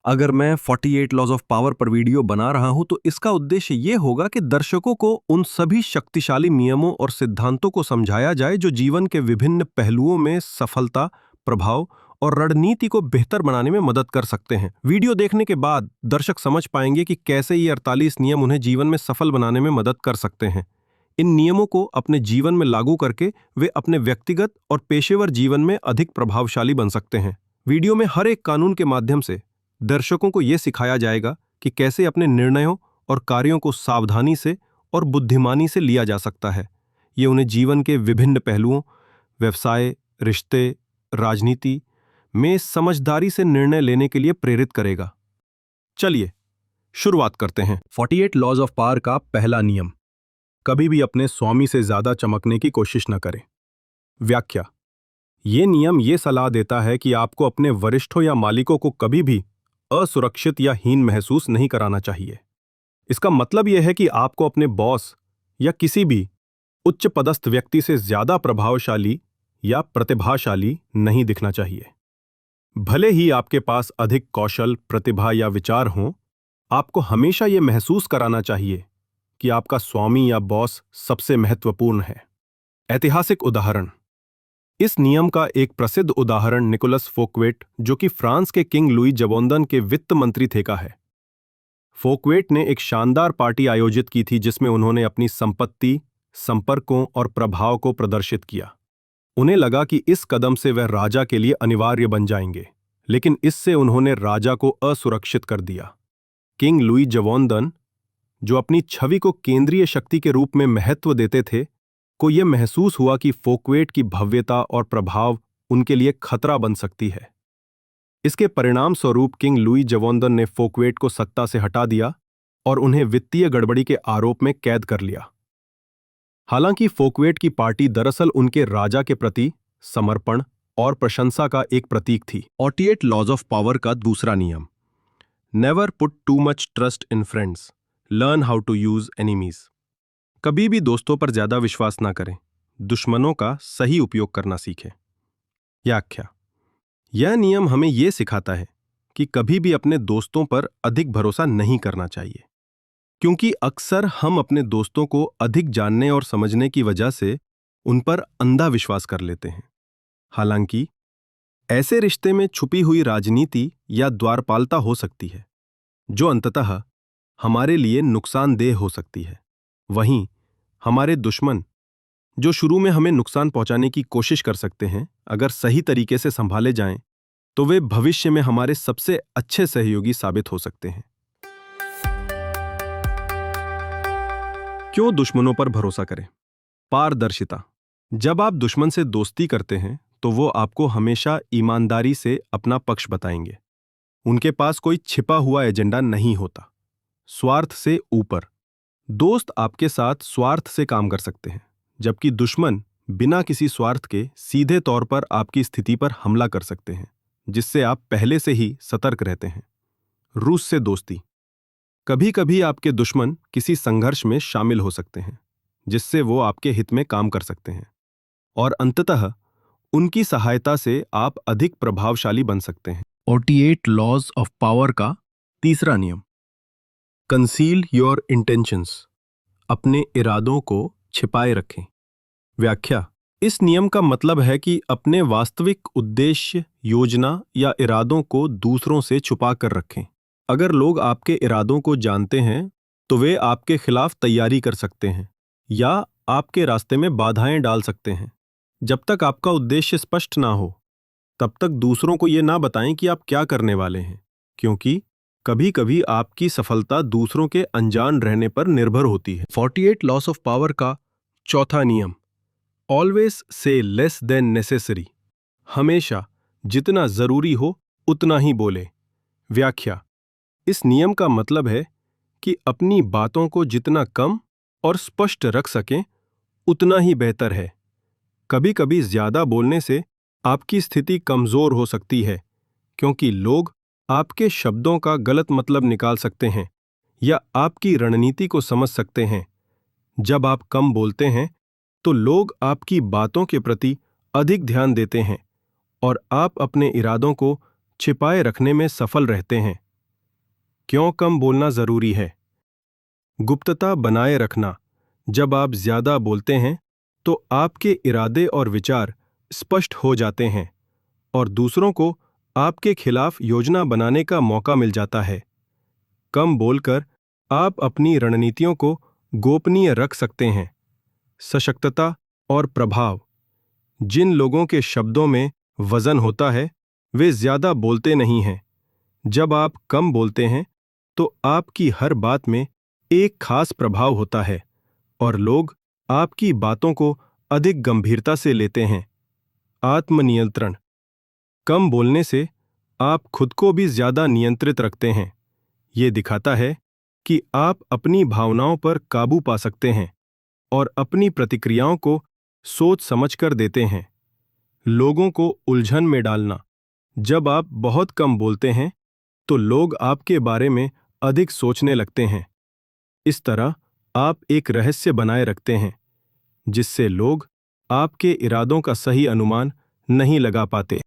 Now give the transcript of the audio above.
अगर मैं 48 laws of power पर वीडियो बना रहा हूं तो इसका उद्देश्य ये होगा कि दर्शकों को उन सभी शक्तिशाली नियमों और सिद्धांतों को समझाया जाए जो जीवन के विभिन्न पहलुओं में सफलता, प्रभाव और रणनीति को बेहतर बनाने में मदद कर सकते हैं। वीडियो देखने के बाद दर्शक समझ पाएंगे कि कैसे ये 48 नियम उन्हें जीवन में सफल बनाने में मदद कर सकते हैं। इन नियमों को अपने जीवन में लागू करके वे अपने व्यक्तिगत और पेशेवर जीवन में अधिक प्रभावशाली बन सकते हैं। वीडियो में हर एक कानून के माध्यम से दर्शकों को यह सिखाया जाएगा कि कैसे अपने निर्णयों और कार्यों को सावधानी से और बुद्धिमानी से लिया जा सकता है। ये उन्हें जीवन के विभिन्न पहलुओं, व्यवसाय, रिश्ते, राजनीति में समझदारी से निर्णय लेने के लिए प्रेरित करेगा। चलिए शुरुआत करते हैं। 48 लॉज ऑफ पावर का पहला नियम, कभी भी अपने स्वामी से ज्यादा चमकने की कोशिश न करें। व्याख्या, ये नियम ये सलाह देता है कि आपको अपने वरिष्ठों या मालिकों को कभी भी असुरक्षित या हीन महसूस नहीं कराना चाहिए। इसका मतलब यह है कि आपको अपने बॉस या किसी भी उच्च पदस्थ व्यक्ति से ज्यादा प्रभावशाली या प्रतिभाशाली नहीं दिखना चाहिए। भले ही आपके पास अधिक कौशल, प्रतिभा या विचार हों, आपको हमेशा यह महसूस कराना चाहिए कि आपका स्वामी या बॉस सबसे महत्वपूर्ण है। ऐतिहासिक उदाहरण, इस नियम का एक प्रसिद्ध उदाहरण निकोलस फोकवेट, जो कि फ्रांस के किंग लुई जबोंदन के वित्त मंत्री थे, का है। फोकवेट ने एक शानदार पार्टी आयोजित की थी जिसमें उन्होंने अपनी संपत्ति, संपर्कों और प्रभाव को प्रदर्शित किया। उन्हें लगा कि इस कदम से वह राजा के लिए अनिवार्य बन जाएंगे, लेकिन इससे उन्होंने राजा को असुरक्षित कर दिया। किंग लुई जबोंदन, जो अपनी छवि को केंद्रीय शक्ति के रूप में महत्व देते थे, को यह महसूस हुआ कि फोकवेट की भव्यता और प्रभाव उनके लिए खतरा बन सकती है। इसके परिणाम स्वरूप किंग लुई जबोंदन ने फोकवेट को सत्ता से हटा दिया और उन्हें वित्तीय गड़बड़ी के आरोप में कैद कर लिया। हालांकि फोकवेट की पार्टी दरअसल उनके राजा के प्रति समर्पण और प्रशंसा का एक प्रतीक थी। 48 लॉज ऑफ पावर का दूसरा नियम, never put too much trust in friends, learn how to use enemies. कभी भी दोस्तों पर ज्यादा विश्वास ना करें, दुश्मनों का सही उपयोग करना सीखें। व्याख्या, यह नियम हमें यह सिखाता है कि कभी भी अपने दोस्तों पर अधिक भरोसा नहीं करना चाहिए, क्योंकि अक्सर हम अपने दोस्तों को अधिक जानने और समझने की वजह से उन पर अंधा विश्वास कर लेते हैं। हालांकि ऐसे रिश्ते में छुपी हुई राजनीति या द्वारपालता हो सकती है, जो अंततः हमारे लिए नुकसानदेह हो सकती है। वहीं हमारे दुश्मन, जो शुरू में हमें नुकसान पहुंचाने की कोशिश कर सकते हैं, अगर सही तरीके से संभाले जाएं, तो वे भविष्य में हमारे सबसे अच्छे सहयोगी साबित हो सकते हैं। क्यों दुश्मनों पर भरोसा करें? पारदर्शिता, जब आप दुश्मन से दोस्ती करते हैं तो वो आपको हमेशा ईमानदारी से अपना पक्ष बताएंगे। उनके पास कोई छिपा हुआ एजेंडा नहीं होता। स्वार्थ से ऊपर, दोस्त आपके साथ स्वार्थ से काम कर सकते हैं, जबकि दुश्मन बिना किसी स्वार्थ के सीधे तौर पर आपकी स्थिति पर हमला कर सकते हैं, जिससे आप पहले से ही सतर्क रहते हैं। रूस से दोस्ती, कभी कभी आपके दुश्मन किसी संघर्ष में शामिल हो सकते हैं, जिससे वो आपके हित में काम कर सकते हैं, और अंततः उनकी सहायता से आप अधिक प्रभावशाली बन सकते हैं। 48 लॉज ऑफ पावर का तीसरा नियम, कंसील योर इंटेंशंस, अपने इरादों को छिपाए रखें। व्याख्या, इस नियम का मतलब है कि अपने वास्तविक उद्देश्य, योजना या इरादों को दूसरों से छुपा कर रखें। अगर लोग आपके इरादों को जानते हैं तो वे आपके खिलाफ तैयारी कर सकते हैं या आपके रास्ते में बाधाएं डाल सकते हैं। जब तक आपका उद्देश्य स्पष्ट ना हो, तब तक दूसरों को ये ना बताएं कि आप क्या करने वाले हैं, क्योंकि कभी कभी आपकी सफलता दूसरों के अनजान रहने पर निर्भर होती है। 48 लॉस ऑफ पावर का चौथा नियम, always say less than necessary, हमेशा जितना जरूरी हो उतना ही बोले। व्याख्या, इस नियम का मतलब है कि अपनी बातों को जितना कम और स्पष्ट रख सकें उतना ही बेहतर है। कभी कभी ज्यादा बोलने से आपकी स्थिति कमजोर हो सकती है, क्योंकि लोग आपके शब्दों का गलत मतलब निकाल सकते हैं या आपकी रणनीति को समझ सकते हैं। जब आप कम बोलते हैं तो लोग आपकी बातों के प्रति अधिक ध्यान देते हैं और आप अपने इरादों को छिपाए रखने में सफल रहते हैं। क्यों कम बोलना जरूरी है? गुप्तता बनाए रखना। जब आप ज्यादा बोलते हैं तो आपके इरादे और विचार स्पष्ट हो जाते हैं और दूसरों को आपके खिलाफ योजना बनाने का मौका मिल जाता है। कम बोलकर आप अपनी रणनीतियों को गोपनीय रख सकते हैं। सशक्तता और प्रभाव। जिन लोगों के शब्दों में वजन होता है वे ज्यादा बोलते नहीं हैं। जब आप कम बोलते हैं तो आपकी हर बात में एक खास प्रभाव होता है और लोग आपकी बातों को अधिक गंभीरता से लेते हैं। आत्मनियंत्रण। कम बोलने से आप खुद को भी ज्यादा नियंत्रित रखते हैं। ये दिखाता है कि आप अपनी भावनाओं पर काबू पा सकते हैं और अपनी प्रतिक्रियाओं को सोच समझकर देते हैं। लोगों को उलझन में डालना। जब आप बहुत कम बोलते हैं तो लोग आपके बारे में अधिक सोचने लगते हैं। इस तरह आप एक रहस्य बनाए रखते हैं जिससे लोग आपके इरादों का सही अनुमान नहीं लगा पाते।